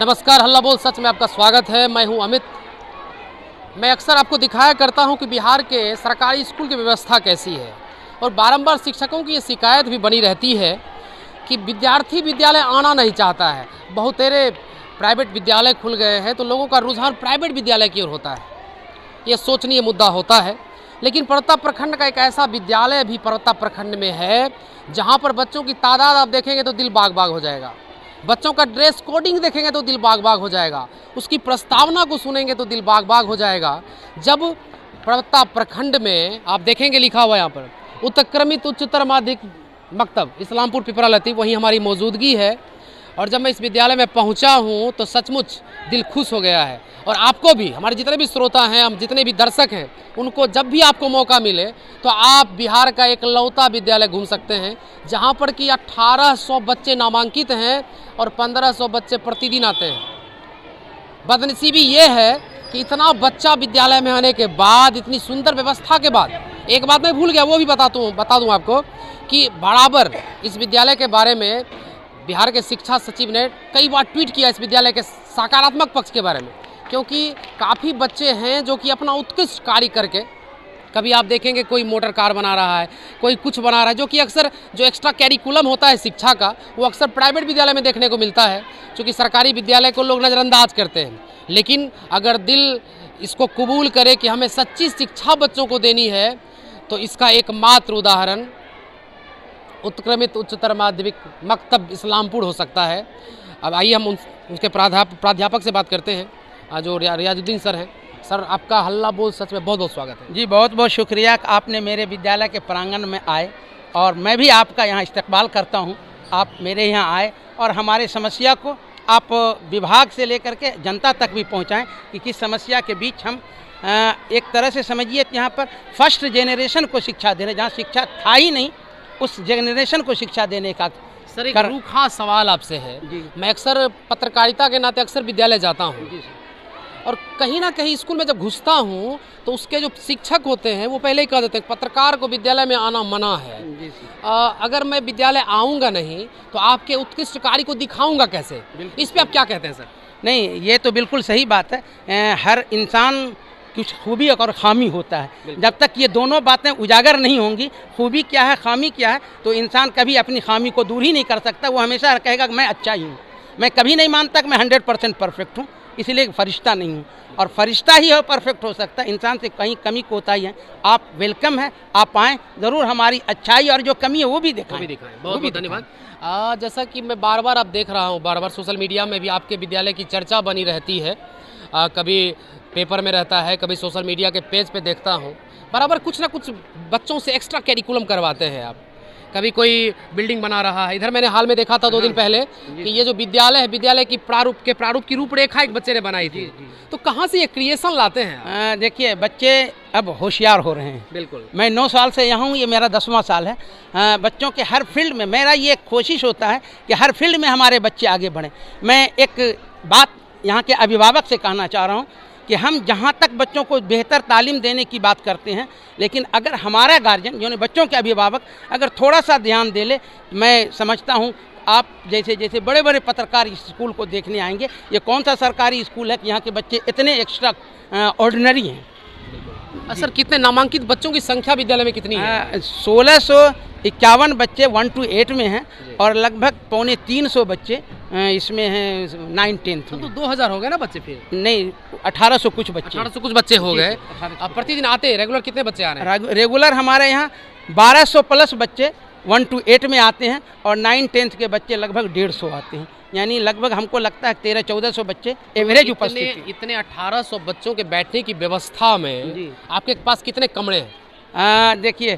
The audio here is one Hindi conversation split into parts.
नमस्कार, हल्ला बोल सच में आपका स्वागत है। मैं हूं अमित। मैं अक्सर आपको दिखाया करता हूं कि बिहार के सरकारी स्कूल की व्यवस्था कैसी है और बारंबार शिक्षकों की ये शिकायत भी बनी रहती है कि विद्यार्थी विद्यालय आना नहीं चाहता है। बहुतेरे प्राइवेट विद्यालय खुल गए हैं तो लोगों का रुझान प्राइवेट विद्यालय की ओर होता है। ये सोचनीय मुद्दा होता है। लेकिन प्रताप प्रखंड का एक ऐसा विद्यालय भी प्रताप प्रखंड में है जहाँ पर बच्चों की तादाद आप देखेंगे तो दिल बाग बाग हो जाएगा। बच्चों का ड्रेस कोडिंग देखेंगे तो दिल बाग बाग हो जाएगा। उसकी प्रस्तावना को सुनेंगे तो दिल बाग बाग हो जाएगा। जब प्रताप प्रखंड में आप देखेंगे लिखा हुआ यहाँ पर उत्क्रमित उच्चतर माध्यमिक मकतब इस्लामपुर पिपरा लतीफ़, वहीं हमारी मौजूदगी है। और जब मैं इस विद्यालय में पहुँचा हूँ तो सचमुच दिल खुश हो गया है। और आपको भी, हमारे जितने भी श्रोता हैं, हम जितने भी दर्शक हैं, उनको जब भी आपको मौका मिले तो आप बिहार का एक लौता विद्यालय घूम सकते हैं जहाँ पर कि 1800 बच्चे नामांकित हैं और 1500 बच्चे प्रतिदिन आते हैं। बदनसीबी ये है कि इतना बच्चा विद्यालय में आने के बाद, इतनी सुंदर व्यवस्था के बाद, एक बात मैं भूल गया, वो भी बता दूं आपको कि बराबर इस विद्यालय के बारे में बिहार के शिक्षा सचिव ने कई बार ट्वीट किया इस विद्यालय के सकारात्मक पक्ष के बारे में, क्योंकि काफ़ी बच्चे हैं जो कि अपना उत्कृष्ट कार्य करके, कभी आप देखेंगे कोई मोटर कार बना रहा है, कोई कुछ बना रहा है, जो कि अक्सर जो एक्स्ट्रा कैरिकुलम होता है शिक्षा का, वो अक्सर प्राइवेट विद्यालय में देखने को मिलता है, क्योंकि सरकारी विद्यालय को लोग नज़रअंदाज करते हैं। लेकिन अगर दिल इसको कबूल करे कि हमें सच्ची शिक्षा बच्चों को देनी है तो इसका एकमात्र उदाहरण उत्क्रमित उच्चतर माध्यमिक मकतब इस्लामपुर हो सकता है। अब आइए हम उसके प्राध्यापक से बात करते हैं, जो रियाजुद्दीन सर हैं। सर, आपका हल्ला बोल सच में बहुत बहुत स्वागत है। जी, बहुत बहुत शुक्रिया कि आपने मेरे विद्यालय के प्रांगण में आए और मैं भी आपका यहाँ इस्तकबाल करता हूँ। आप मेरे यहाँ आए और हमारे समस्या को आप विभाग से लेकर के जनता तक भी पहुँचाएं कि किस समस्या के बीच हम एक तरह से समझिए कि यहाँ पर फर्स्ट जेनरेशन को शिक्षा दे रहे, जहाँ शिक्षा था ही नहीं उस जेनरेशन को शिक्षा देने का। सर, एक रूखा सवाल आपसे है। मैं अक्सर पत्रकारिता के नाते अक्सर विद्यालय जाता हूँ और कहीं ना कहीं स्कूल में जब घुसता हूँ तो उसके जो शिक्षक होते हैं वो पहले ही कह देते हैं पत्रकार को विद्यालय में आना मना है। अगर मैं विद्यालय आऊँगा नहीं तो आपके उत्कृष्ट कार्य को दिखाऊंगा कैसे? इस पे आप क्या कहते हैं सर? नहीं, ये तो बिल्कुल सही बात है। हर इंसान कुछ खूबी और ख़ामी होता है। जब तक ये दोनों बातें उजागर नहीं होंगी, खूबी क्या है ख़ामी क्या है, तो इंसान कभी अपनी ख़ामी को दूर ही नहीं कर सकता। वो हमेशा कहेगा कि मैं अच्छा ही हूँ। मैं कभी नहीं मानता कि मैं 100% परफेक्ट हूँ, इसलिए फरिश्ता नहीं हूँ। और फरिश्ता ही हो परफेक्ट हो सकता है, इंसान से कहीं कमी कोताही है। आप वेलकम है, आप आएँ, ज़रूर हमारी अच्छाई और जो कमी है वो भी दिखाएं। बहुत बहुत धन्यवाद। जैसा कि मैं बार बार आप देख रहा हूँ, बार बार सोशल मीडिया में भी आपके विद्यालय की चर्चा बनी रहती है। कभी पेपर में रहता है, कभी सोशल मीडिया के पेज पे देखता हूँ, बराबर कुछ ना कुछ बच्चों से एक्स्ट्रा कैरिकुलम करवाते हैं आप। कभी कोई बिल्डिंग बना रहा है, इधर मैंने हाल में देखा था 2 दिन पहले कि ये जो विद्यालय है, विद्यालय की प्रारूप की रूपरेखा एक बच्चे ने बनाई थी। तो कहाँ से ये क्रिएशन लाते हैं? देखिए, बच्चे अब होशियार हो रहे हैं। बिल्कुल। मैं 9 साल से यहाँ हूँ, ये मेरा 10वां साल है। बच्चों के हर फील्ड में मेरा ये कोशिश होता है कि हर फील्ड में हमारे बच्चे आगे बढ़ें। मैं एक बात यहाँ के अभिभावक से कहना चाह रहा हूँ कि हम जहाँ तक बच्चों को बेहतर तालीम देने की बात करते हैं, लेकिन अगर हमारा गार्जियन जो बच्चों के अभिभावक अगर थोड़ा सा ध्यान दे ले, मैं समझता हूँ आप जैसे बड़े बड़े पत्रकार इस स्कूल को देखने आएंगे। ये कौन सा सरकारी स्कूल है कि यहाँ के बच्चे इतने एक्स्ट्रा ऑर्डिनरी हैं। सर, कितने नामांकित बच्चों की संख्या विद्यालय में कितनी है? 1651 बच्चे 1 to 8 में हैं और लगभग 250 बच्चे इसमें हैं 9-10 में। तो 2000 हो गए ना बच्चे? फिर नहीं, 1800 कुछ बच्चे। 1800 कुछ बच्चे हो गए। अब प्रतिदिन आते रेगुलर कितने बच्चे आ रहे हैं? रेगुलर हमारे यहाँ 1200 प्लस बच्चे 1 to 8 में आते हैं और 9-10 के बच्चे लगभग 150 आते हैं। यानी लगभग हमको लगता है 1300-1400 बच्चे एवरेज उपस्थिति। इतने 1800 बच्चों के बैठने की व्यवस्था में आपके पास कितने कमरे हैं? देखिए,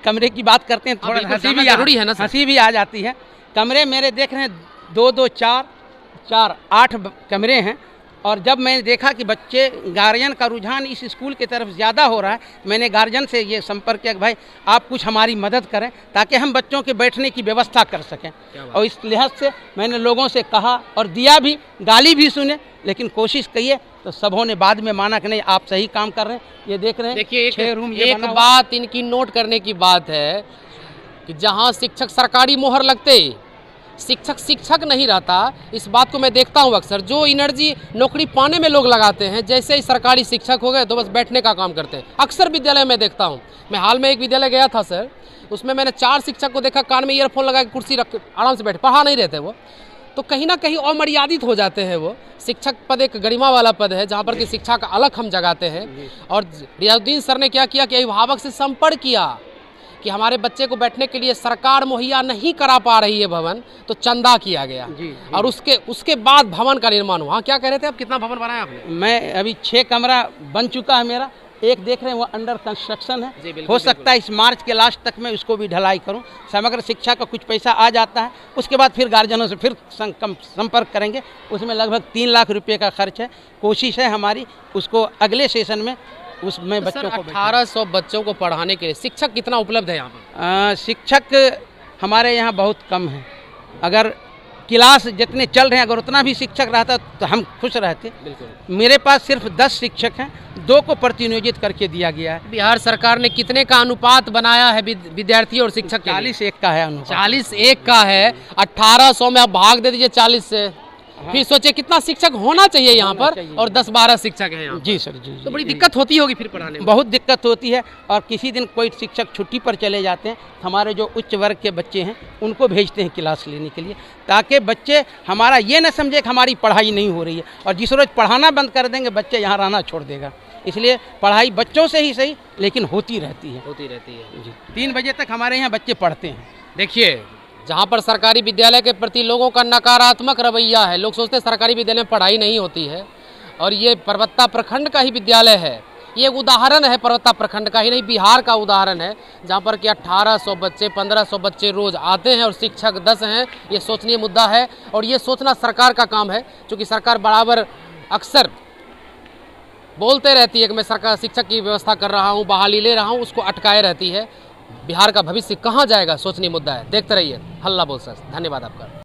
कमरे की बात करते हैं, थोड़ा हंसी भी जरूरी है ना, हंसी भी आ जाती है। कमरे मेरे देख रहे हैं 2-2, 4-4, 8 कमरे हैं। और जब मैंने देखा कि बच्चे गार्जियन का रुझान इस स्कूल की तरफ ज़्यादा हो रहा है, मैंने गार्जियन से ये संपर्क किया कि भाई आप कुछ हमारी मदद करें ताकि हम बच्चों के बैठने की व्यवस्था कर सकें। और इस लिहाज से मैंने लोगों से कहा और दिया भी, गाली भी सुने, लेकिन कोशिश करिए। तो सबों ने बाद में माना कि नहीं, आप सही काम कर रहे हैं। ये देख रहे हैं, देखिए 6 रूम। एक बात इनकी नोट करने की बात है कि जहाँ शिक्षक सरकारी मोहर लगते शिक्षक नहीं रहता, इस बात को मैं देखता हूँ अक्सर। जो एनर्जी नौकरी पाने में लोग लगाते हैं, जैसे ही सरकारी शिक्षक हो गए तो बस बैठने का काम करते हैं। अक्सर विद्यालय में देखता हूँ। मैं हाल में एक विद्यालय गया था सर, उसमें मैंने 4 शिक्षक को देखा कान में ईयरफोन लगा के कुर्सी रख आराम से बैठे, पढ़ा नहीं रहते वो। तो कहीं ना कहीं अमर्यादित हो जाते हैं वो। शिक्षक पद एक गरिमा वाला पद है जहाँ पर कि शिक्षा का अलग हम जगाते हैं। और रियाजुद्दीन सर ने क्या किया कि अभिभावक से संपर्क किया कि हमारे बच्चे को बैठने के लिए सरकार मुहैया नहीं करा पा रही है भवन, तो चंदा किया गया। जी। और उसके बाद भवन का निर्माण हुआ। क्या कह रहे थे आप, कितना भवन बनाया आपने? मैं अभी 6 कमरा बन चुका है मेरा, एक देख रहे हैं वो अंडर कंस्ट्रक्शन है। हो सकता है इस मार्च के लास्ट तक मैं उसको भी ढलाई करूं। समग्र शिक्षा का कुछ पैसा आ जाता है, उसके बाद फिर गार्जियनों से फिर संपर्क करेंगे। उसमें लगभग 3 लाख रुपए का खर्च है। कोशिश है हमारी उसको अगले सेशन में उसमें बच्चों को 1800 बच्चों को पढ़ाने के लिए शिक्षक कितना उपलब्ध है यहाँ पर? शिक्षक हमारे यहाँ बहुत कम है। अगर क्लास जितने चल रहे हैं, अगर उतना भी शिक्षक रहता तो हम खुश रहते। बिल्कुल। मेरे पास सिर्फ 10 शिक्षक हैं, 2 को प्रतिनियोजित करके दिया गया है। बिहार सरकार ने कितने का अनुपात बनाया है विद्यार्थी और शिक्षक? 40-1 का है अनुपात। 40-1 का है। 1800 में आप भाग दे दीजिए 40 से। हाँ। फिर सोचिए कितना शिक्षक होना चाहिए यहाँ पर, और 10-12 शिक्षक हैं यहाँ। जी सर, जी। तो बड़ी दिक्कत होती होगी फिर पढ़ाने में। बहुत दिक्कत होती है। और किसी दिन कोई शिक्षक छुट्टी पर चले जाते हैं, हमारे जो उच्च वर्ग के बच्चे हैं उनको भेजते हैं क्लास लेने के लिए, ताकि बच्चे हमारा ये न समझे कि हमारी पढ़ाई नहीं हो रही है। और जिस रोज़ पढ़ाना बंद कर देंगे बच्चे यहाँ रहना छोड़ देगा। इसलिए पढ़ाई बच्चों से ही सही लेकिन होती रहती है जी। 3 बजे तक हमारे यहाँ बच्चे पढ़ते हैं। देखिए, जहाँ पर सरकारी विद्यालय के प्रति लोगों का नकारात्मक रवैया है, लोग सोचते हैं सरकारी विद्यालय में पढ़ाई नहीं होती है। और ये परबत्ता प्रखंड का ही विद्यालय है। ये एक उदाहरण है, परबत्ता प्रखंड का ही नहीं बिहार का उदाहरण है, जहाँ पर कि 1800 बच्चे 1500 बच्चे रोज आते हैं और शिक्षक 10 हैं। ये सोचनीय मुद्दा है और ये सोचना सरकार का काम है, क्योंकि सरकार बराबर अक्सर बोलते रहती है कि मैं सरकार शिक्षक की व्यवस्था कर रहा हूँ, बहाली ले रहा हूँ, उसको अटकाए रहती है। बिहार का भविष्य कहाँ जाएगा, सोचनीय मुद्दा है। देखते रहिए हल्ला बोल सर। धन्यवाद आपका।